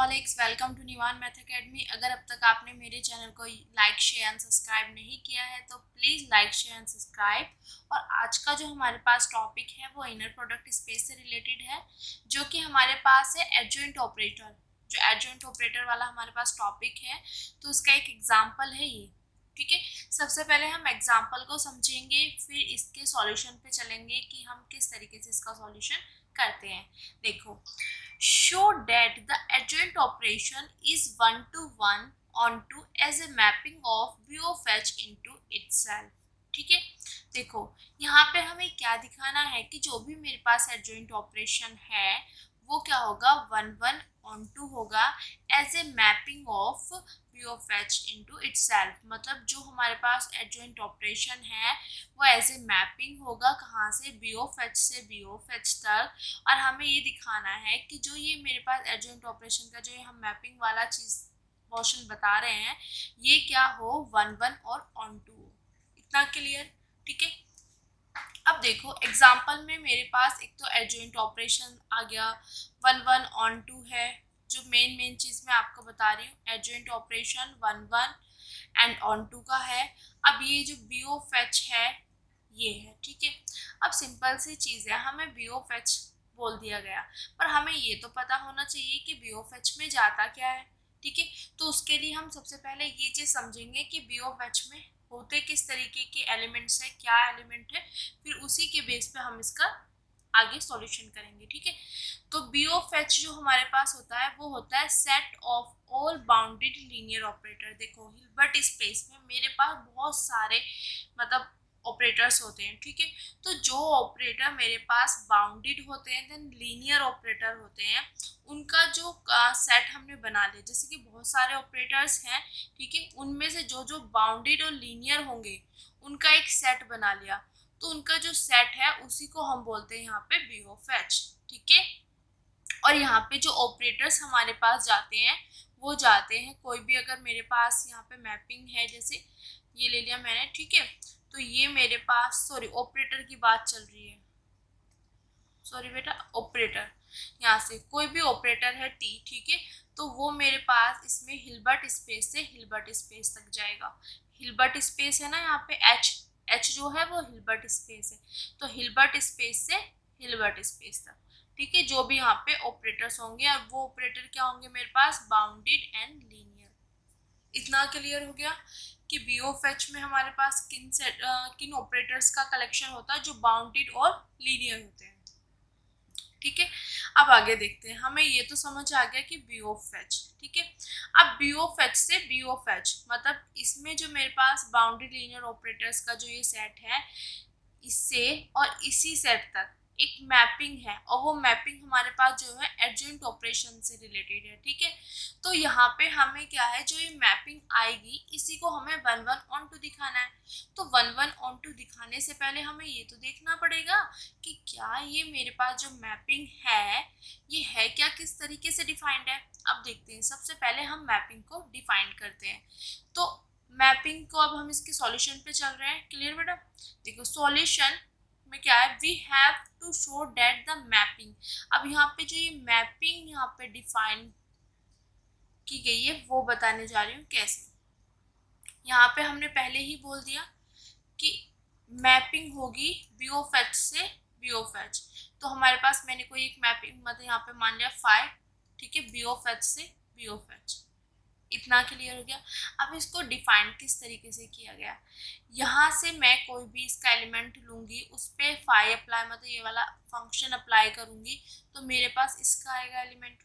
Colleagues, welcome to Nivaan math academy. अगर अब तक आपने मेरे चैनल को लाइक शेयर एंड सब्सक्राइब नहीं किया है तो please like share and subscribe. और आज का जो हमारे पास टॉपिक है वो इनर प्रोडक्ट स्पेस से रिलेटेड है, जो कि हमारे पास है एडजॉइंट ऑपरेटर। जो एडजॉइंट ऑपरेटर वाला हमारे पास टॉपिक है तो उसका एक एग्जाम्पल है ये। ठीक है, सबसे पहले हम एग्जाम्पल को समझेंगे, फिर इसके सॉल्यूशन पे चलेंगे कि हम किस तरीके से इसका सॉल्यूशन करते हैं। देखो, show that the adjoint operation is one to one onto as a mapping of b of h into itself। ठीक है, देखो यहाँ पे हमें क्या दिखाना है कि जो भी मेरे पास एडजॉइंट ऑपरेशन है वो क्या होगा, वन वन ऑन टू होगा as a mapping of B of H into itself. मतलब जो हमारे पास एडजॉइंट ऑपरेशन है वो एज ए मैपिंग होगा, कहाँ से, बी ऑफ एच से बी ऑफ एच तक। और हमें ये दिखाना है कि जो ये मेरे पास एडजॉइंट ऑपरेशन का जो हम मैपिंग वाला चीज पोर्शन बता रहे हैं ये क्या हो, वन वन और ऑन टू हो। इतना क्लियर? ठीक है, अब देखो एग्जाम्पल में मेरे पास एक तो एडजॉइंट ऑपरेशन आ गया, वन वन ऑन टू है। जो मेन चीज मैं आपको बता रही हूँ, adjoint operation one one and onto का है। अब ये जो बी ऑफ एच है ये है। ठीक है, अब सिंपल सी चीज है, हमें बी ऑफ एच बोल दिया गया, पर हमें ये तो पता होना चाहिए कि बी ऑफ एच में जाता क्या है। ठीक है, तो उसके लिए हम सबसे पहले ये चीज समझेंगे कि बी ऑफ एच में होते किस तरीके के एलिमेंट्स है, क्या एलिमेंट है, फिर उसी के बेस पे हम इसका आगे सॉल्यूशन करेंगे। ठीक है, तो बी ऑफ एच जो हमारे पास होता है वो होता है set of all bounded linear operator. देखो हिल्बर्ट स्पेस में मेरे पास बहुत सारे मतलब ऑपरेटर्स होते हैं। ठीक है, तो जो ऑपरेटर मेरे पास बाउंडेड होते हैं देन लीनियर ऑपरेटर होते हैं, उनका जो सेट हमने बना लिया। जैसे कि बहुत सारे ऑपरेटर्स हैं, ठीक है, उनमें से जो जो बाउंडेड और लीनियर होंगे उनका एक सेट बना लिया, तो उनका जो सेट है उसी को हम बोलते हैं यहाँ पे बी ऑफ एच। ठीक है, और यहाँ पे जो ऑपरेटर्स हमारे पास जाते हैं वो जाते हैं, कोई भी अगर मेरे पास यहाँ पे मैपिंग है, जैसे ये ले लिया मैंने। ठीक है, तो ये मेरे पास, सॉरी ऑपरेटर की बात चल रही है, सॉरी बेटा, ऑपरेटर यहाँ से कोई भी ऑपरेटर है टी। ठीक है, तो वो मेरे पास इसमें हिल्बर्ट स्पेस से हिल्बर्ट स्पेस तक जाएगा। हिल्बर्ट स्पेस है ना यहाँ पे, एच एच जो है वो हिल्बर्ट स्पेस है, तो हिल्बर्ट स्पेस से हिल्बर्ट स्पेस तक। ठीक है, जो भी यहाँ पे ऑपरेटर्स होंगे और वो ऑपरेटर क्या होंगे मेरे पास, बाउंडेड एंड लीनियर। इतना क्लियर हो गया कि बी ऑफ एच में हमारे पास किन ऑपरेटर्स का कलेक्शन होता है जो बाउंडेड और लीनियर होते हैं। ठीक है, अब आगे देखते हैं। हमें ये तो समझ आ गया कि बी ऑफ एच। ठीक है, अब बी ऑफ एच से बी ऑफ एच मतलब इसमें जो मेरे पास बाउंडेड लीनियर ऑपरेटर्स का जो ये सेट है, इससे और इसी सेट तक एक मैपिंग है, और वो मैपिंग हमारे पास जो है एडजॉइंट ऑपरेशन से रिलेटेड है। ठीक है, तो यहाँ पे हमें क्या है, जो ये मैपिंग आएगी इसी को हमें वन वन ऑन टू दिखाना है। तो वन वन ऑन टू दिखाने से पहले हमें ये तो देखना पड़ेगा कि क्या ये मेरे पास जो मैपिंग है ये है क्या, किस तरीके से डिफाइंड है। अब देखते हैं, सबसे पहले हम मैपिंग को डिफाइन करते हैं। तो मैपिंग को अब हम इसके सॉल्यूशन पे चल रहे हैं। क्लियर बेटा? देखो सॉल्यूशन में क्या है, we have to show that the mapping. अब यहाँ पे जो ये मैपिंग यहाँ पे डिफाइन की गई है वो बताने जा रही हूँ कैसे। यहाँ पे हमने पहले ही बोल दिया कि मैपिंग होगी बी ऑफ एच से बी ऑफ एच। तो हमारे पास मैंने कोई एक मैपिंग मतलब यहाँ पे मान लिया फाइव। ठीक है, बी ऑफ एच से बी ऑफ एच। इतना क्लियर हो गया। अब इसको डिफाइन किस तरीके से किया गया, यहाँ से मैं कोई भी इसका एलिमेंट लूंगी, उस पर फाई अप्लाई मतलब ये वाला फंक्शन अप्लाई करूंगी, तो मेरे पास इसका आएगा एलिमेंट।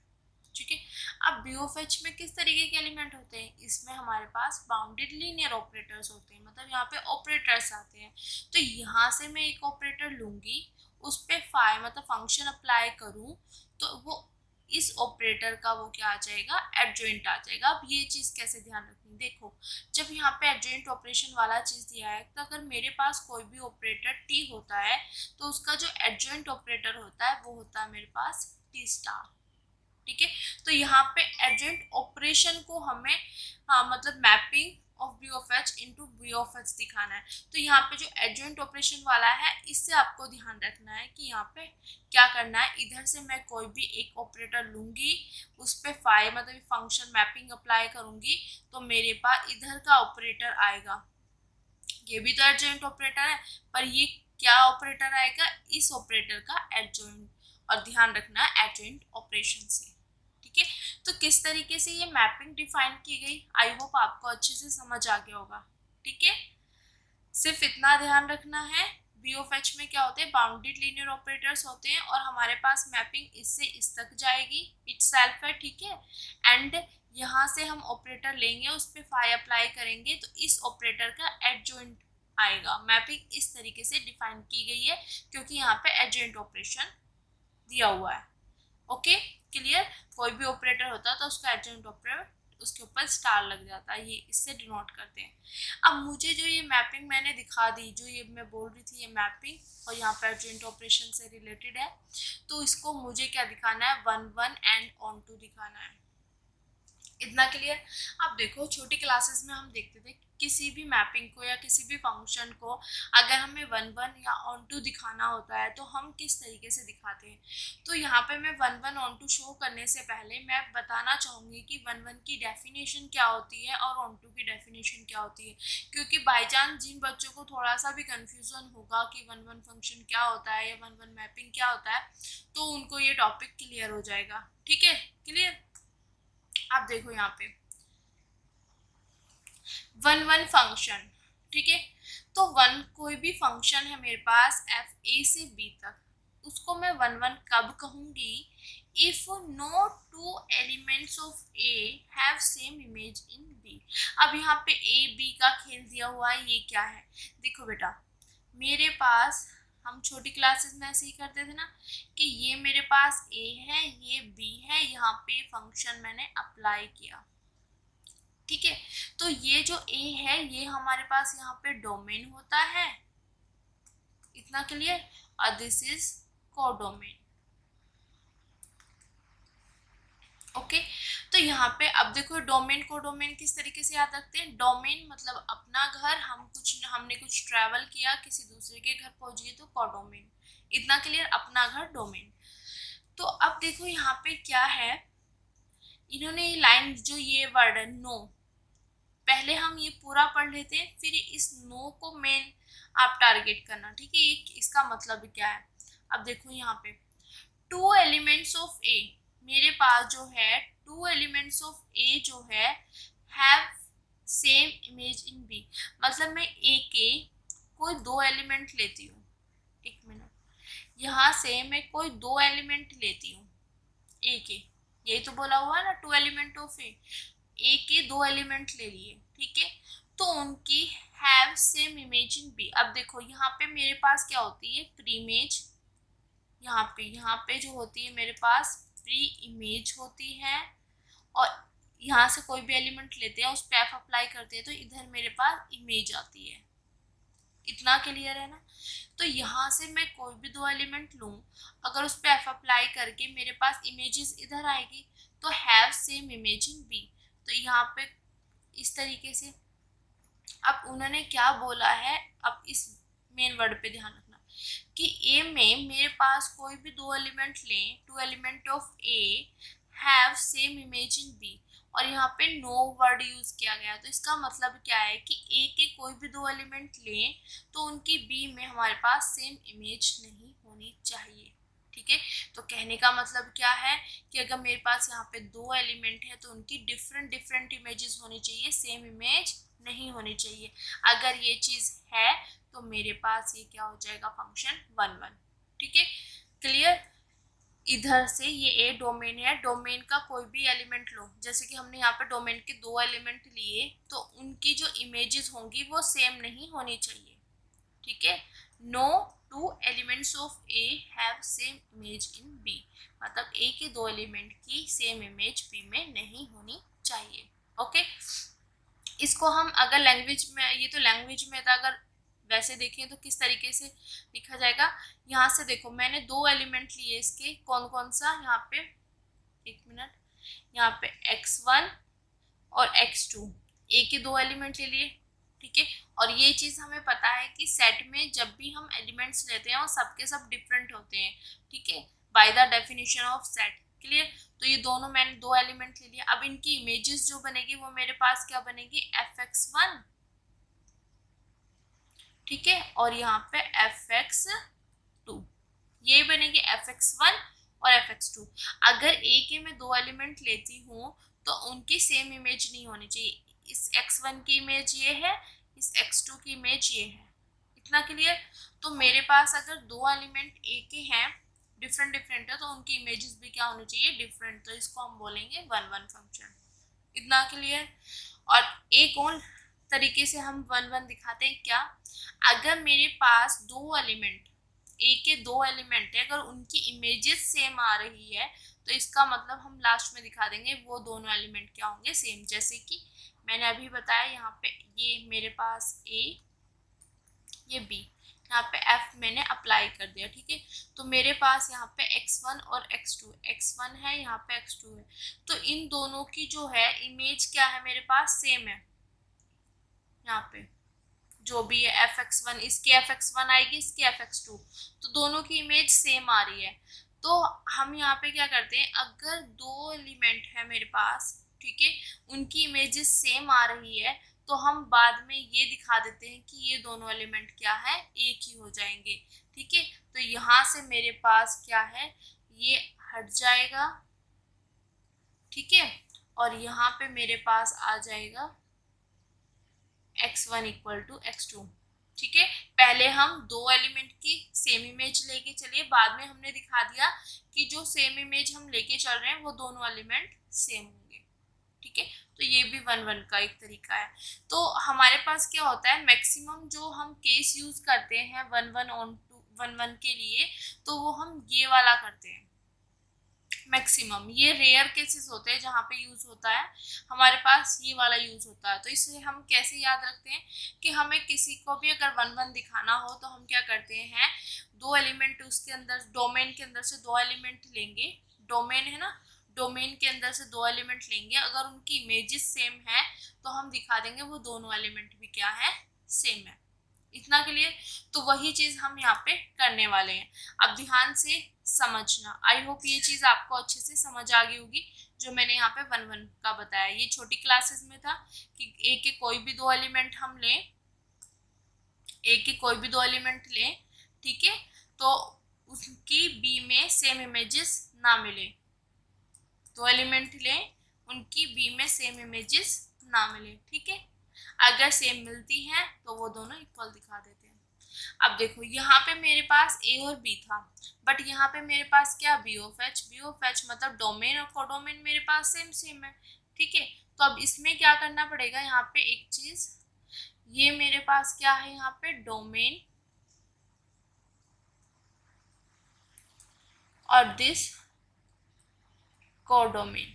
ठीक है, अब बी ऑफ एच में किस तरीके के एलिमेंट होते हैं, इसमें हमारे पास बाउंडेड लीनियर ऑपरेटर्स होते हैं, मतलब यहाँ पे ऑपरेटर्स आते हैं। तो यहाँ से मैं एक ऑपरेटर लूंगी, उस पर फाई मतलब फंक्शन अप्लाई करूँ, तो वो इस ऑपरेटर का वो क्या आ जाएगा, एडजॉइंट आ जाएगा। अब ये चीज कैसे ध्यान रखनी, देखो जब यहाँ पे एडजॉइंट ऑपरेशन वाला चीज दिया है, तो अगर मेरे पास कोई भी ऑपरेटर टी होता है तो उसका जो एडजॉइंट ऑपरेटर होता है वो होता है मेरे पास टी स्टार। ठीक है, तो यहाँ पे एडजॉइंट ऑपरेशन को हमें मतलब mapping of B of H into B of H दिखाना है। तो यहाँ पे जो एडजॉइंट ऑपरेशन वाला है इससे आपको ध्यान रखना है कि यहाँ पे क्या करना है। इधर से मैं कोई भी एक ऑपरेटर लूंगी, उस पर फाई मतलब फंक्शन मैपिंग अप्लाई करूंगी, तो मेरे पास इधर का ऑपरेटर आएगा। ये भी तो एडजॉइंट ऑपरेटर है, पर ये क्या ऑपरेटर आएगा, इस ऑपरेटर का एडजॉइंट। और ध्यान रखना है एडजॉइंट ऑपरेशन से, ठीक है। तो किस तरीके से ये मैपिंग डिफाइन की गई, आई होप आपको अच्छे से समझ आ गया होगा, ठीक है। सिर्फ इतना ध्यान रखना है, बी ऑफ एच में क्या होते हैं, बाउंडेड लीनियर ऑपरेटर्स होते हैं, और हमारे पास मैपिंग इससे इस तक जाएगी, इटसेल्फ है, ठीक है। एंड यहाँ से हम ऑपरेटर लेंगे, उस पर फाई अप्लाई करेंगे, तो इस ऑपरेटर का एडजॉइंट आएगा। मैपिंग इस तरीके से डिफाइन की गई है क्योंकि यहाँ पे एडजॉइंट ऑपरेशन दिया हुआ है। Okay, clear. कोई भी ऑपरेटर होता है तो उसका एडजॉइंट ऑपरेटर उसके ऊपर स्टार लग जाता है, ये इससे डिनोट करते हैं। अब मुझे जो ये मैपिंग मैंने दिखा दी, जो ये मैं बोल रही थी ये मैपिंग, और यहाँ पर एडजॉइंट ऑपरेशन से रिलेटेड है, तो इसको मुझे क्या दिखाना है, 1 1 एंड ऑन टू दिखाना है। इतना क्लियर। अब देखो छोटी क्लासेस में हम देखते थे किसी भी मैपिंग को या किसी भी फंक्शन को अगर हमें 1 1 या ऑन टू दिखाना होता है तो हम किस तरीके से दिखाते हैं। तो यहाँ पे मैं 1 1 ऑन टू शो करने से पहले मैं बताना चाहूँगी कि 1 1 की डेफिनेशन क्या होती है और ऑन टू की डेफिनेशन क्या होती है, क्योंकि बाई चांस जिन बच्चों को थोड़ा सा भी कन्फ्यूजन होगा कि 1 1 फंक्शन क्या होता है या 1 1 मैपिंग क्या होता है, तो उनको ये टॉपिक क्लियर हो जाएगा, ठीक है। क्लियर। आप देखो यहाँ पे 1 1 फंक्शन, ठीक है। तो कोई भी फंक्शन है मेरे पास एफ ए से बी तक, उसको मैं 1 1 कब कहूंगी, if no two elements of A have same image in B. अब यहाँ पे ए बी का खेल दिया हुआ है, ये क्या है, देखो बेटा, मेरे पास हम छोटी क्लासेस में ऐसे ही करते थे ना कि ये मेरे पास ए है, ये बी है, यहाँ पे फंक्शन मैंने अप्लाई किया, ठीक है। तो ये जो ए है ये हमारे पास यहाँ पे डोमेन होता है, इतना क्लियर। और दिस इज कोडोमेन, ओके। तो यहाँ पे अब देखो डोमेन को डोमेन किस तरीके से याद रखते हैं, डोमेन मतलब अपना घर, हमने कुछ ट्रैवल किया किसी दूसरे के घर पहुंच गए तो कोडोमेन, इतना क्लियर, अपना घर डोमेन। तो अब देखो यहाँ पे क्या है, इन्होंने ये लाइन जो ये वर्ड है नो, पहले हम ये पूरा पढ़ लेते हैं फिर इस नो को मेन आप टारगेट करना, ठीक है। ये इसका मतलब क्या है, अब देखो यहाँ पे 2 एलिमेंट्स ऑफ ए, मेरे पास जो है 2 एलिमेंट्स ऑफ ए जो है have same image in B, मतलब मैं ए के कोई 2 एलिमेंट लेती हूँ, एक मिनट, यहाँ से मैं कोई 2 एलिमेंट लेती हूँ ए के, यही तो बोला हुआ है ना 2 एलिमेंट ऑफ ए के 2 एलिमेंट ले लिए, ठीक है। तो उनकी have same image in B. अब देखो यहाँ पे मेरे पास क्या होती है, प्री इमेज, यहाँ पे जो होती है मेरे पास प्री इमेज होती है, और यहाँ से कोई भी एलिमेंट लेते हैं उस पर एफ अप्लाई करते हैं तो इधर मेरे पास इमेज आती है, इतना क्लियर है ना। तो यहाँ से मैं कोई भी 2 एलिमेंट लूँ, अगर उस पर एफ अप्लाई करके मेरे पास इमेजेस इधर आएगी तो have same image in B. तो यहाँ पे इस तरीके से, अब उन्होंने क्या बोला है, अब इस मेन वर्ड पे ध्यान रखना कि ए में मेरे पास कोई भी 2 एलिमेंट लें, 2 element of A have same image in B, और यहाँ पे नो वर्ड यूज किया गया, तो इसका मतलब क्या है कि ए के कोई भी 2 एलिमेंट लें तो उनकी बी में हमारे पास सेम इमेज नहीं होनी चाहिए, ठीक है। तो कहने का मतलब क्या है कि अगर मेरे पास यहाँ पे 2 एलिमेंट है तो उनकी डिफरेंट डिफरेंट इमेजेस होनी चाहिए, सेम इमेज नहीं होनी चाहिए। अगर ये चीज है तो मेरे पास ये क्या हो जाएगा, फंक्शन 1 1, ठीक है। क्लियर। इधर से ये ए डोमेन है, डोमेन का कोई भी एलिमेंट लो, जैसे कि हमने यहाँ पे डोमेन के 2 एलिमेंट लिए तो उनकी जो इमेजेस होंगी वो सेम नहीं होनी चाहिए, ठीक है। No 2 elements of A have same image in B, मतलब ए के 2 एलिमेंट की सेम इमेज बी में नहीं होनी चाहिए, ओके। इसको हम अगर लैंग्वेज में, ये तो लैंग्वेज में था, अगर वैसे देखें तो किस तरीके से लिखा जाएगा, यहाँ से देखो मैंने 2 एलिमेंट लिए इसके, कौन कौन सा, यहाँ पे एक मिनट, यहाँ पे x1 और x2, ए के 2 एलिमेंट ले लिए, ठीक है। और ये चीज हमें पता है कि सेट में जब भी हम एलिमेंट्स लेते हैं वो सबके सब डिफरेंट होते हैं, ठीक है, by the definition of set. Clear. तो ये दोनों मैंने 2 एलिमेंट ले लिया। अब इनकी इमेजेस जो बनेगी वो मेरे पास क्या बनेगी, fx1, ठीक है, और यहाँ पे fx2, ये बनेगी fx1 और fx2। अगर ए के मैं 2 एलिमेंट लेती हूँ तो उनकी सेम इमेज नहीं होनी चाहिए। इस x1 की इमेज ये है, इस x2 की इमेज ये है। इतना क्लियर। तो मेरे पास अगर 2 एलिमेंट ए के हैं, डिफरेंट डिफरेंट है, तो उनकी इमेजेस भी क्या होनी चाहिए, डिफरेंट। तो इसको हम बोलेंगे 1 1 फंक्शन। इतना क्लियर। और एक और तरीके से हम 1 1 दिखाते हैं क्या, अगर मेरे पास 2 एलिमेंट ए के 2 एलिमेंट है, अगर उनकी इमेजेस सेम आ रही है तो इसका मतलब हम लास्ट में दिखा देंगे वो दोनों एलिमेंट क्या होंगे, सेम। जैसे कि मैंने अभी बताया, यहाँ पे ये मेरे पास ए, ये बी, यहाँ पे एफ मैंने अप्लाई कर दिया, ठीक है। तो मेरे पास यहाँ पे x1 और x2, x1 है, यहाँ पे x2 है। तो इन दोनों की जो है इमेज क्या है, मेरे पास सेम है। यहाँ पे जो भी है fx1, इसकी fx1 आएगी, इसकी fx2, तो दोनों की इमेज सेम आ रही है। तो हम यहाँ पे क्या करते हैं, अगर 2 एलिमेंट है मेरे पास, ठीक है, उनकी इमेजेस सेम आ रही है, तो हम बाद में ये दिखा देते हैं कि ये दोनों एलिमेंट क्या है, एक ही हो जाएंगे, ठीक है। तो यहाँ से मेरे पास क्या है, ये हट जाएगा, ठीक है, और यहाँ पे मेरे पास आ जाएगा x1 इक्वल टू x2, ठीक है। पहले हम 2 एलिमेंट की सेम इमेज लेके चलिए, बाद में हमने दिखा दिया कि जो सेम इमेज हम लेके चल रहे हैं वो दोनों एलिमेंट सेम होंगे, ठीक है। तो ये भी 1 1 का एक तरीका है। तो हमारे पास क्या होता है, मैक्सिमम जो हम केस यूज करते हैं 1 1 ऑन टू 1 1 के लिए, तो वो हम ये वाला करते हैं मैक्सिमम। ये रेयर केसेस होते हैं जहाँ पे यूज होता है, हमारे पास ये वाला यूज होता है। तो इसे हम कैसे याद रखते हैं कि हमें किसी को भी अगर 1 1 दिखाना हो तो हम क्या करते हैं, 2 एलिमेंट उसके अंदर, डोमेन के अंदर से 2 एलिमेंट लेंगे, डोमेन है ना, डोमेन के अंदर से 2 एलिमेंट लेंगे, अगर उनकी इमेजेस सेम है तो हम दिखा देंगे वो दोनों एलिमेंट भी क्या है, सेम है। इतना के लिए। तो वही चीज हम यहाँ पे करने वाले हैं। अब ध्यान से समझना, आई होप ये चीज आपको अच्छे से समझ आ गई होगी जो मैंने यहाँ पे 1 1 का बताया। ये छोटी क्लासेस में था कि ए के कोई भी 2 एलिमेंट हम लें, ए के कोई भी 2 एलिमेंट लें, ठीक है, तो उसकी बी में सेम इमेजेस ना मिले। 2 एलिमेंट लें, उनकी बी में सेम इमेजेस ना मिले, ठीक है। अगर सेम मिलती हैं तो वो दोनों इक्वल दिखा देते हैं। अब देखो यहाँ पे मेरे पास ए और बी था, बट यहाँ पे मेरे पास क्या, B of H. B of H मतलब डोमेन और कोडोमेन मेरे पास सेम सेम है, ठीक है। तो अब इसमें क्या करना पड़ेगा, यहाँ पे एक चीज, ये मेरे पास क्या है, यहाँ पे डोमेन और दिस कोडोमेन,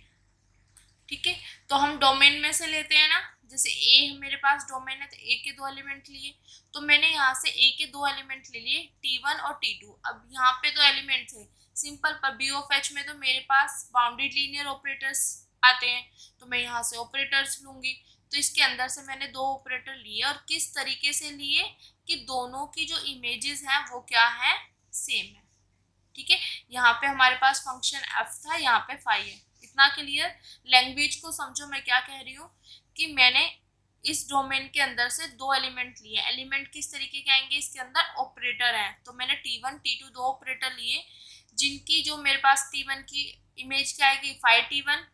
ठीक है। तो हम डोमेन में से लेते हैं ना, जैसे ए मेरे पास डोमेन है तो ए के 2 एलिमेंट लिए, तो मैंने यहाँ से ए के 2 एलिमेंट ले लिए, t1 और t2। अब यहाँ पे तो एलिमेंट थे सिंपल, पर बी ऑफ एच में तो मेरे पास बाउंडेड लीनियर ऑपरेटर्स आते हैं, तो मैं यहाँ से ऑपरेटर्स लूंगी। तो इसके अंदर से मैंने 2 ऑपरेटर लिए, और किस तरीके से लिए कि दोनों की जो इमेजेस हैं वो क्या है, सेम है, ठीक है। यहाँ पे हमारे पास फंक्शन f था, यहाँ पे फाई है। इतना क्लियर। लैंग्वेज को समझो मैं क्या कह रही हूँ, कि मैंने इस डोमेन के अंदर से 2 एलिमेंट लिए। एलिमेंट किस तरीके के आएंगे, इसके अंदर ऑपरेटर है, तो मैंने t1 t2 2 ऑपरेटर लिए, जिनकी जो मेरे पास t1 की इमेज क्या आएगी, फाई t1।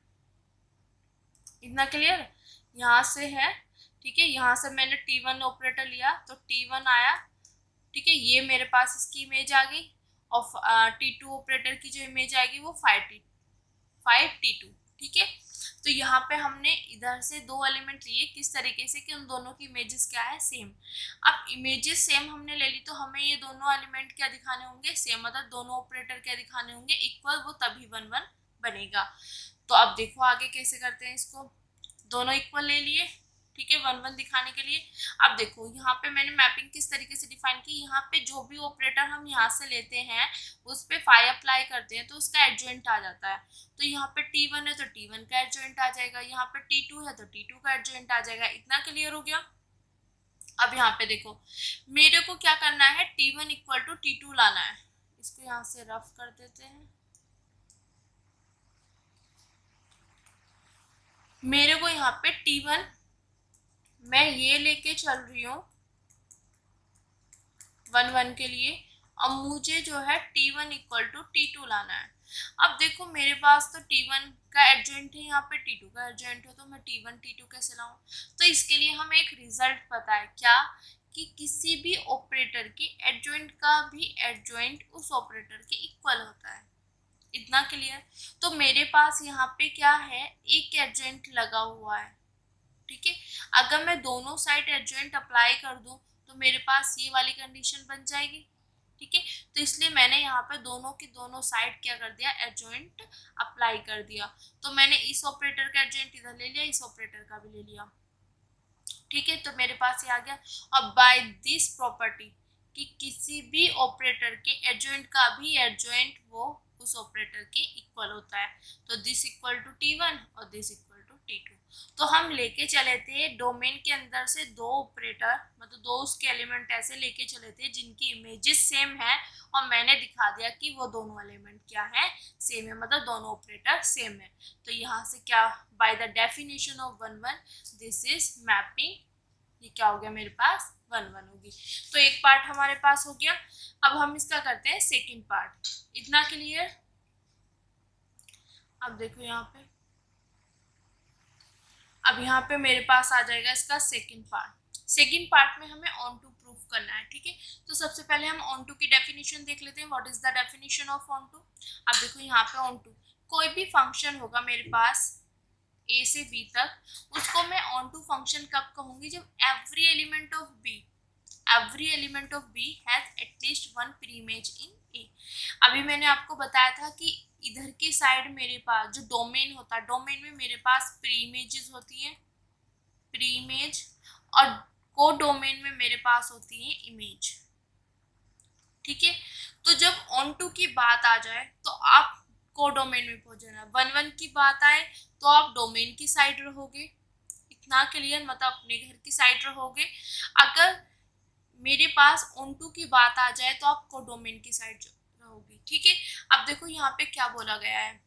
इतना क्लियर। यहाँ से है, ठीक है, यहाँ से मैंने t1 ऑपरेटर लिया तो t1 आया, ठीक है, ये मेरे पास इसकी इमेज आ गई, और t2 ऑपरेटर की जो इमेज आएगी वो 5t2, ठीक है। तो यहाँ पे हमने इधर से 2 एलिमेंट लिए, किस तरीके से कि उन दोनों की इमेजेस क्या है, सेम। अब इमेजेस सेम हमने ले ली, तो हमें ये दोनों एलिमेंट क्या दिखाने होंगे, सेम, मतलब दोनों ऑपरेटर क्या दिखाने होंगे, इक्वल, वो तभी 1 1 बनेगा। तो अब देखो आगे कैसे करते हैं इसको। दोनों इक्वल ले लिए, ठीक है, 1 1 दिखाने के लिए। अब देखो यहाँ पे मैंने मैपिंग किस तरीके से डिफाइन की, यहाँ पे जो भी ऑपरेटर हम यहाँ से लेते हैं उस पे फाई अप्लाई करते हैं तो उसका एडजॉइंट आ जाता है। तो यहाँ पे T1 है तो T1 का एडजॉइंट आ जाएगा, यहाँ पे T2 है तो T2 का एडजॉइंट आ जाएगा। इतना क्लियर हो गया। अब यहाँ पे देखो मेरे को क्या करना है, T1 इक्वल टू T2 लाना है। इसको यहाँ से रफ कर देते हैं। मेरे को यहाँ पे T1 मैं ये लेके चल रही हूँ 1 1 के लिए। अब मुझे जो है T1 इक्वल टू T2 लाना है। अब देखो मेरे पास तो T1 का एडजॉइंट है, यहाँ पे T2 का एडजॉइंट है, तो मैं T1 T2 कैसे लाऊं? तो इसके लिए हमें एक रिजल्ट पता है क्या, कि किसी भी ऑपरेटर के एडजॉइंट का भी एडजॉइंट उस ऑपरेटर के इक्वल होता है। इतना क्लियर। तो मेरे पास यहाँ पे क्या है, एक एडजॉइंट लगा हुआ है, ठीक है। अगर मैं दोनों साइड एडजॉइंट अप्लाई कर दूं तो मेरे पास ये वाली कंडीशन बन जाएगी, ठीक है। तो इसलिए मैंने यहाँ पे दोनों की दोनों साइड क्या कर दिया, एडजॉइंट अप्लाई कर दिया। तो मैंने इस ऑपरेटर का एडजॉइंट इधर ले लिया, इस ऑपरेटर का भी ले लिया, ठीक है। तो मेरे पास ये आ गया। अब बाय दिस प्रॉपर्टी कि किसी भी ऑपरेटर के एडजॉइंट का भी एडजॉइंट वो उस ऑपरेटर के इक्वल होता है। तो दिस इक्वल टू T1 और दिस इक्वल टू T2। तो हम लेके चले थे डोमेन के अंदर से दो ऑपरेटर, मतलब दो उसके एलिमेंट ऐसे लेके चले थे जिनकी इमेजेस सेम है, और मैंने दिखा दिया कि वो दोनों एलिमेंट क्या है, सेम है, मतलब दोनों ऑपरेटर सेम है। तो यहाँ से क्या, by the definition of 1 1 this is mapping, ये क्या हो गया मेरे पास 1 1 होगी। तो एक पार्ट हमारे पास हो गया। अब हम इसका करते हैं सेकंड पार्ट। इतना क्लियर। अब देखो यहाँ पे, अब यहाँ पे मेरे पास आ जाएगा इसका सेकंड पार्ट। सेकंड पार्ट में हमें ऑन टू प्रूफ करना है, ठीक है। तो सबसे पहले हम ऑन टू की डेफिनेशन देख लेते हैं। What is the definition of onto? अब देखो यहाँ पे ऑन टू, कोई भी फंक्शन होगा मेरे पास ए से बी तक, उसको मैं ऑन टू फंक्शन कब कहूंगी, जब every element of B has at least one preimage in A. अभी मैंने आपको बताया था कि इधर की साइड मेरे पास जो डोमेन होता है, डोमेन में मेरे पास प्रीमेजेस होती हैं, प्रीमेज, और को डोमेन में मेरे पास होती है इमेज, ठीक है। तो जब ऑन टू की बात आ जाए तो आप को डोमेन में पहुंच जाना, 1 1 की बात आए तो आप डोमेन की साइड रहोगे। इतना क्लियर, मतलब अपने घर की साइड रहोगे। अगर मेरे पास ऑन टू की बात आ जाए तो आप को डोमेन की साइड रहोगी, ठीक है। अब देखो यहाँ पे क्या बोला गया है,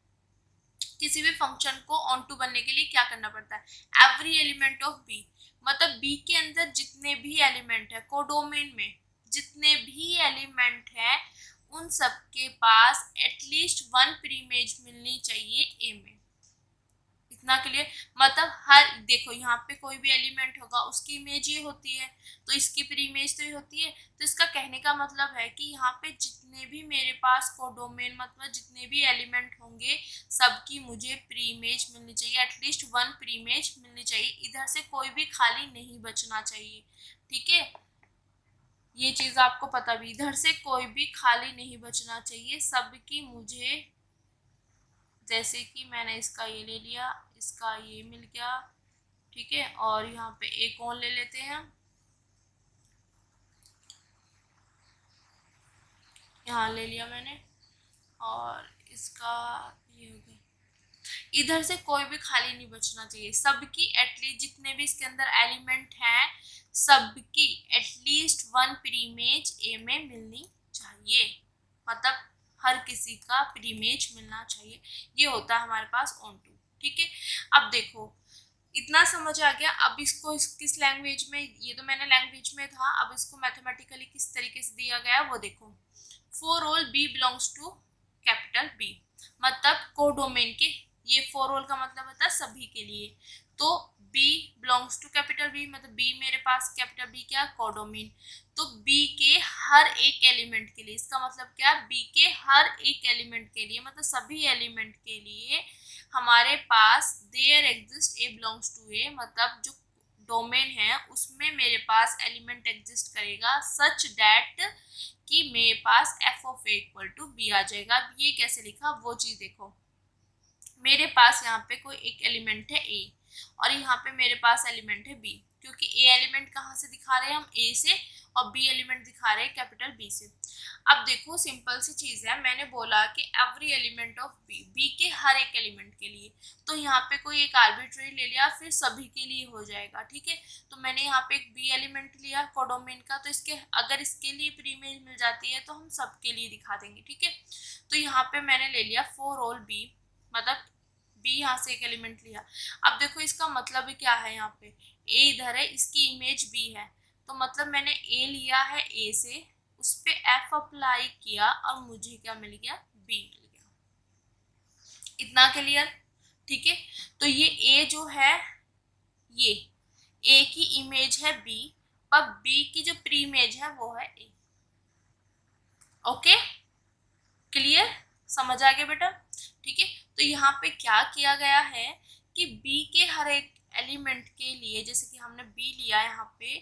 किसी भी फंक्शन को ऑन टू बनने के लिए क्या करना पड़ता है, एवरी एलिमेंट ऑफ बी, मतलब बी के अंदर जितने भी एलिमेंट है, कोडोमेन में जितने भी एलिमेंट है, उन सब के पास एटलीस्ट वन प्रीमेज मिलनी चाहिए ए में। इतना क्लियर, मतलब हर, देखो यहाँ पे कोई भी एलिमेंट होगा उसकी इमेज ये होती है, तो इसकी प्री इमेज तो ये होती है। तो इसका कहने का मतलब है कि यहाँ पे जितने भी मेरे पास कोडोमेन, मतलब जितने भी एलिमेंट होंगे, सबकी मुझे प्री इमेज मिलनी चाहिए, एटलीस्ट वन प्री इमेज मिलनी चाहिए। इधर से कोई भी खाली नहीं बचना चाहिए, ठीक है। ये चीज आपको पता भी, इधर से कोई भी खाली नहीं बचना चाहिए, सबकी मुझे, जैसे कि मैंने इसका ये ले लिया, इसका ये मिल गया, ठीक है। और यहाँ पे एक और ले लेते हैं, यहाँ ले लिया मैंने, और इसका ये हो गया। इधर से कोई भी खाली नहीं बचना चाहिए, सबकी एटलीस्ट, जितने भी इसके अंदर एलिमेंट हैं, सबकी एटलीस्ट वन प्रीमेज ए में मिलनी चाहिए, मतलब हर किसी का प्रीमेज मिलना चाहिए। ये होता है हमारे पास ऑन टू, ठीक है। अब देखो इतना समझ आ गया। अब इसको किस लैंग्वेज में, ये तो मैंने लैंग्वेज में था, अब इसको मैथमेटिकली किस तरीके से दिया गया है वो देखो। For all b belongs to capital B, मतलब कोडोमेन के, ये फॉर ऑल का मतलब होता है सभी के लिए। तो b belongs to capital B, मतलब बी मेरे पास कैपिटल बी क्या, कोडोमेन। तो बी के हर एक एलिमेंट के लिए, इसका मतलब क्या, बी के हर एक एलिमेंट के लिए, मतलब सभी एलिमेंट के लिए हमारे पास there exist a belongs to A, मतलब जो डोमेन है उसमें मेरे पास एलिमेंट एग्जिस्ट करेगा सच दैट कि मेरे पास f of a equal to b आ जाएगा। अब ये कैसे लिखा वो चीज देखो, मेरे पास यहाँ पे कोई एक एलिमेंट है ए, और यहाँ पे मेरे पास एलिमेंट है बी, क्योंकि ए एलिमेंट कहाँ से दिखा रहे हैं हम, ए से, और बी एलिमेंट दिखा रहे हैं कैपिटल बी से। अब देखो सिंपल सी चीज है, मैंने बोला कि every element of B, b के हर एक एलिमेंट के लिए, तो यहाँ पे कोई एक आर्बिट्रेरी ले लिया फिर सभी के लिए हो जाएगा, ठीक है। तो मैंने यहाँ पे एक बी एलिमेंट लिया कोडोमेन का, तो इसके अगर इसके लिए प्री इमेज मिल जाती है तो हम सबके लिए दिखा देंगे, ठीक है। तो यहाँ पे मैंने ले लिया फॉर ऑल बी, मतलब बी यहाँ से एक एलिमेंट लिया। अब देखो इसका मतलब क्या है, यहाँ पे ए इधर है, इसकी इमेज बी है, तो मतलब मैंने ए लिया है ए से, उस पे एफ अप्लाई किया और मुझे क्या मिल गया, बी मिल गया। इतना क्लियर, ठीक है। तो ये ए जो है, ये ए की इमेज है बी, पर बी की जो प्री इमेज है वो है ए। ओके, क्लियर, समझ आ गया बेटा, ठीक है। तो यहाँ पे क्या किया गया है कि बी के हर एक एलिमेंट के लिए, जैसे कि हमने बी लिया यहाँ पे,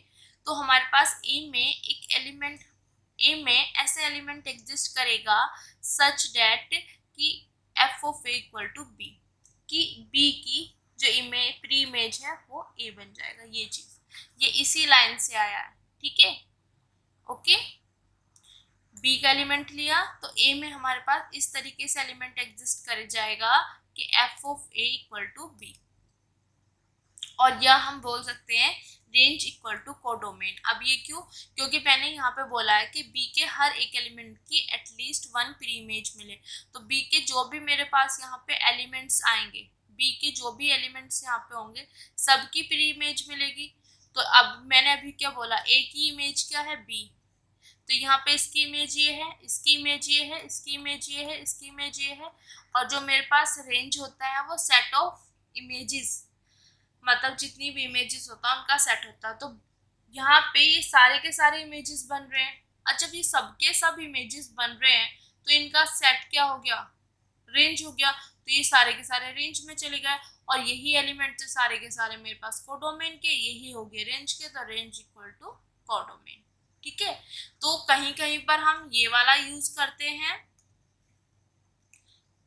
तो हमारे पास ए में एक एलिमेंट, ए में ऐसे एलिमेंट एग्जिस्ट करेगा सच दैट कि f of a equal to b, कि बी की जो इमेज प्री इमेज है वो ए बन जाएगा। ये चीज, ये इसी लाइन से आया है, ठीक है। ओके, बी का एलिमेंट लिया तो ए में हमारे पास इस तरीके से एलिमेंट एग्जिस्ट कर जाएगा कि f of a equal to b, और यह हम बोल सकते हैं रेंज इक्वल टू कोडोमेन। अब ये क्यों, क्योंकि मैंने यहाँ पे बोला है कि बी के हर एक एलिमेंट की एटलीस्ट वन प्री इमेज मिले, तो बी के जो भी मेरे पास यहाँ पे एलिमेंट्स आएंगे, बी के जो भी एलिमेंट्स यहाँ पे होंगे सबकी प्री इमेज मिलेगी। तो अब मैंने अभी क्या बोला, ए की इमेज क्या है, बी, तो यहाँ पे इसकी इमेज ये है, इसकी इमेज ये है, इसकी इमेज ये है, इसकी इमेज ये है, और जो मेरे पास रेंज होता है वो सेट ऑफ इमेजेस, मतलब जितनी भी इमेजेस होता है उनका सेट होता है। तो यहाँ पे ये सारे के सारे इमेजेस बन रहे हैं। अच्छा, ये सबके सब इमेजेस बन रहे हैं तो इनका सेट क्या हो गया, रेंज हो गया, तो ये सारे के सारे रेंज में चले गए, और यही एलिमेंट थे सारे के सारे मेरे पास कोडोमेन के, यही हो गए रेंज के, तो रेंज इक्वल टू कोडोमेन, ठीक है। तो कहीं कहीं पर हम ये वाला यूज करते हैं,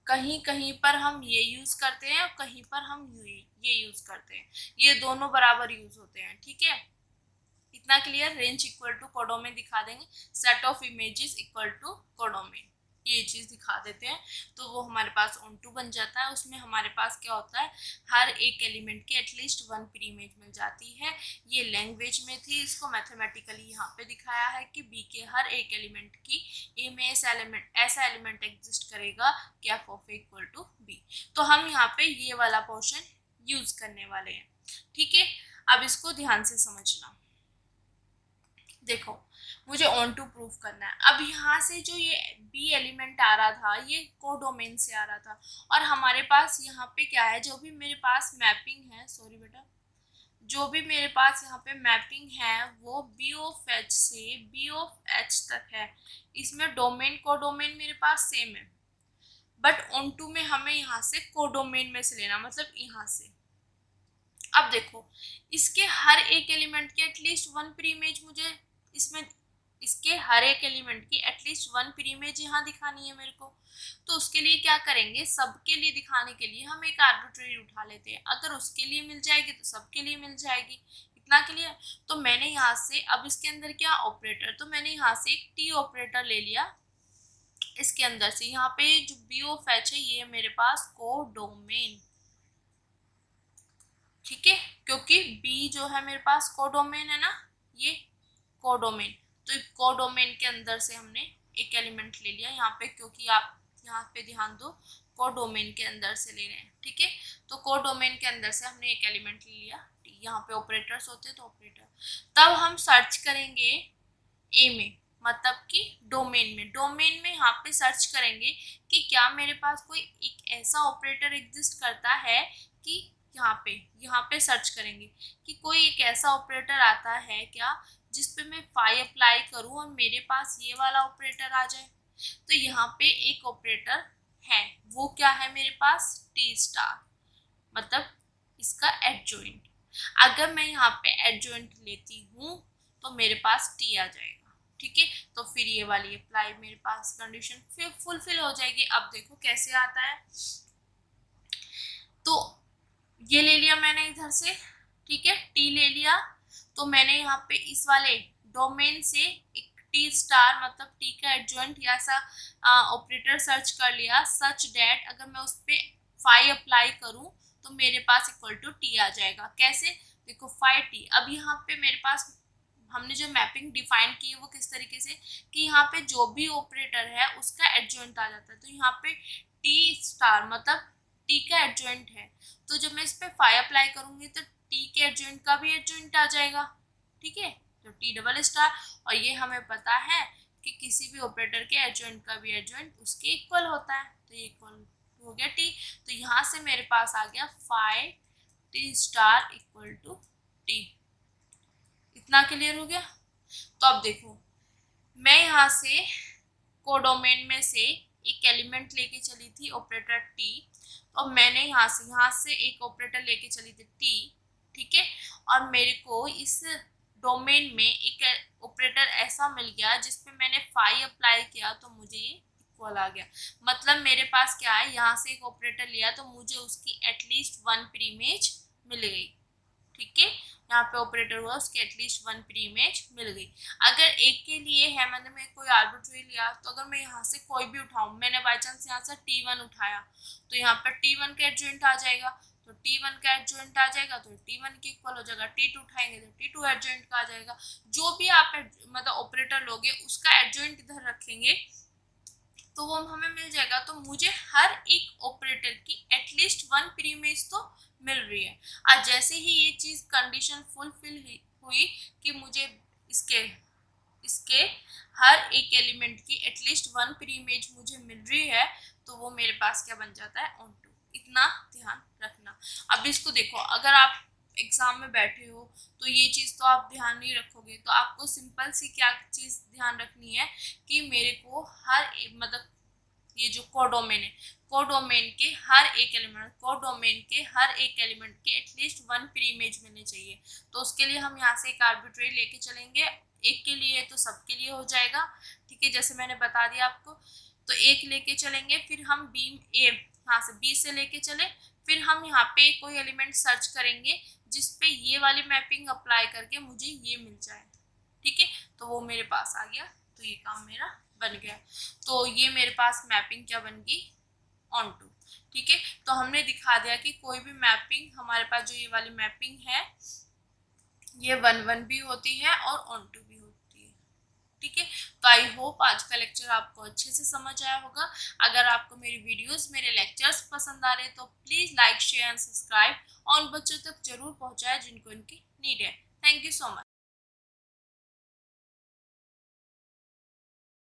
कहीं कहीं पर हम ये यूज करते हैं, और कहीं पर हम ये यूज करते हैं, ये दोनों बराबर यूज होते हैं, ठीक है। इतना clear, range equal to codomain दिखा देंगे, set of images equal to codomain, ये चीज दिखा देते हैं, तो वो हमारे पास ऑन2 बन जाता है। उसमें हमारे पास क्या होता है, हर एक एलिमेंट की एटलीस्ट वन प्री इमेज मिल जाती है। ये लैंग्वेज में थी, इसको मैथमेटिकली यहाँ पे दिखाया है कि बी के हर एक एलिमेंट की ए में ऐसा एलिमेंट एग्जिस्ट करेगा कि f of a equal to b. तो हम यहाँ पे ये वाला पोर्शन यूज करने वाले हैं, ठीक है। अब इसको ध्यान से समझना, देखो मुझे ऑन2 प्रूफ करना है। अब यहाँ से जो ये बी एलिमेंट आ रहा था ये कोडोमेन से आ रहा था, और हमारे पास यहाँ पे क्या है, जो भी मेरे पास मैपिंग है, सॉरी बेटा, जो भी मेरे पास यहाँ पे मैपिंग है वो बी ऑफ एच से बी ऑफ एच तक है। इसमें डोमेन कोडोमेन मेरे पास सेम है, बट ऑन2 में हमें यहाँ से कोडोमेन में से लेना, मतलब यहाँ से। अब देखो इसके हर एक एलिमेंट के एटलीस्ट वन प्री इमेज मुझे इसमें, इसके हर एक एलिमेंट की एटलीस्ट वन प्री इमेज यहाँ दिखानी है मेरे को। तो उसके लिए क्या करेंगे, सबके लिए दिखाने के लिए हम एक आर्बिट्रेरी उठा लेते हैं, अगर उसके लिए मिल जाएगी तो सबके लिए मिल जाएगी। इतना क्लियर। तो मैंने यहाँ से, अब इसके अंदर क्या ऑपरेटर, तो मैंने यहाँ से एक टी ऑपरेटर ले लिया इसके अंदर से। यहाँ पे जो बी ऑफ एच है ये मेरे पास कोडोमेन, ठीक है, क्योंकि बी जो है मेरे पास कोडोमेन है ना, ये कोडोमेन, तो कोडोमेन के अंदर से हमने एक एलिमेंट ले लिया यहाँ पे, क्योंकि आप यहाँ पे ध्यान दो कोडोमेन के अंदर से ले रहे हैं, ठीक है। तो कोडोमेन के अंदर से हमने एक एलिमेंट ले लिया, यहाँ पे ऑपरेटर्स होते हैं तो ऑपरेटर। तब हम सर्च करेंगे ए में, मतलब कि डोमेन में यहाँ पे सर्च करेंगे कि क्या मेरे पास कोई एक ऐसा ऑपरेटर एग्जिस्ट करता है, कि यहाँ पे सर्च करेंगे कि कोई एक ऐसा ऑपरेटर आता है क्या जिसपे मैं फाई अप्लाई करूं और मेरे पास ये वाला ऑपरेटर आ जाए। तो यहाँ पे एक ऑपरेटर है, वो क्या है मेरे पास, टी स्टार, मतलब इसका एडजॉइंट। अगर मैं यहाँ पे एडजॉइंट लेती हूँ तो मेरे पास टी आ जाएगा, ठीक है। तो फिर ये वाली अप्लाई मेरे पास कंडीशन फिर फुलफिल हो जाएगी। अब देखो कैसे आता है, तो ये ले लिया मैंने इधर से, ठीक है, टी ले लिया। तो मैंने यहाँ पे इस वाले डोमेन से एक टी स्टार मतलब टी का एडजॉइंट या ऐसा ऑपरेटर सर्च कर लिया, सच डैट अगर मैं उस पर फाई अप्लाई करूँ तो मेरे पास इक्वल टू टी आ जाएगा। कैसे? देखो फाई टी, अब यहाँ पे मेरे पास हमने जो मैपिंग डिफाइन की है वो किस तरीके से कि यहाँ पे जो भी ऑपरेटर है उसका एडजॉइंट आ जाता है। तो यहाँ पे टी स्टार मतलब टी का एडजॉइंट है, तो जब मैं इस पे फाई अप्लाई करूंगी तो टी के एडजॉइंट का भी एडजॉइंट आ जाएगा, ठीक है। तो टी डबल स्टार, और ये हमें पता है कि किसी भी ऑपरेटर के एडजॉइंट का भी एडजॉइंट उसके इक्वल होता है, तो ये इक्वल हो गया टी। तो यहाँ से मेरे पास आ गया phi t star equal to t. इतना क्लियर हो गया। तो अब देखो, मैं यहाँ से कोडोमेन में से एक एलिमेंट लेके चली थी ऑपरेटर टी, तो मैंने यहाँ से एक ऑपरेटर लेके चली थी टी, ठीक है। और मेरे को इस डोमेन में एक ऑपरेटर ऐसा मिल गया जिसपे मैंने फाई अप्लाई किया तो मुझे ये इक्वल आ गया। मतलब मेरे पास क्या है, यहाँ से एक ऑपरेटर लिया तो मुझे उसकी एटलीस्ट वन प्रीमेज मिल गई, ठीक है। यहाँ पे ऑपरेटर हुआ, उसकी एटलीस्ट वन प्रीमेज मिल गई। अगर एक के लिए है, मतलब मैं कोई आर्बिट्रेरी लिया, तो अगर मैं यहाँ से कोई भी उठाऊं, मैंने बाई चांस यहाँ से टी1 उठाया तो यहाँ पर टी1 का एडजॉइंट आ जाएगा, तो टी1 का एडजॉइंट आ जाएगा तो टी1 के इक्वल हो जाएगा। टी2 उठाएंगे तो टी2 एडजॉइंट का आ जाएगा। जो भी आप मतलब ऑपरेटर लोगे उसका एडजॉइंट इधर रखेंगे तो वो हमें मिल जाएगा। तो मुझे हर एक ऑपरेटर की एटलीस्ट वन प्रीमेज तो मिल रही है। आज जैसे ही ये चीज कंडीशन फुलफिल हुई कि मुझे इसके इसके हर एक एलिमेंट की एटलीस्ट वन प्रीमेज मुझे मिल रही है, तो वो मेरे पास क्या बन जाता है, ऑन टू। इतना ध्यान रखना। अब इसको देखो, अगर आप एग्जाम में बैठे हो तो ये चीज तो आप ध्यान नहीं रखोगे, तो आपको सिंपल सी क्या चीज ध्यान रखनी है कि मेरे को मतलब ये जो कोडोमेन है, कोडोमेन के हर एक एलिमेंट, कोडोमेन के हर एक एलिमेंट के एटलीस्ट वन प्रीमेज मिलने चाहिए। तो उसके लिए हम यहाँ से एक आर्बिट्रेरी लेके चलेंगे। एक के लिए तो सबके लिए हो जाएगा, ठीक है, जैसे मैंने बता दिया आपको। तो एक लेके चलेंगे, फिर हम बी ए यहाँ से बी से लेके चले, फिर हम यहाँ पे कोई एलिमेंट सर्च करेंगे जिसपे ये वाली मैपिंग अप्लाई करके मुझे ये मिल जाए, ठीक है। तो वो मेरे पास आ गया, तो ये काम मेरा बन गया। तो ये मेरे पास मैपिंग क्या बन गई, ऑन टू, ठीक है। तो हमने दिखा दिया कि कोई भी मैपिंग हमारे पास जो ये वाली मैपिंग है ये 1 1 भी होती है और ऑन टू भी होती है, ठीक है। तो आई होप आज का लेक्चर आपको अच्छे से समझ आया होगा। अगर आपको मेरी वीडियोस, मेरे लेक्चर्स पसंद आ रहे हैं तो please like share and subscribe और उन बच्चों तक जरूर पहुंचाएं जिनको इनकी नीड है। Thank you so much.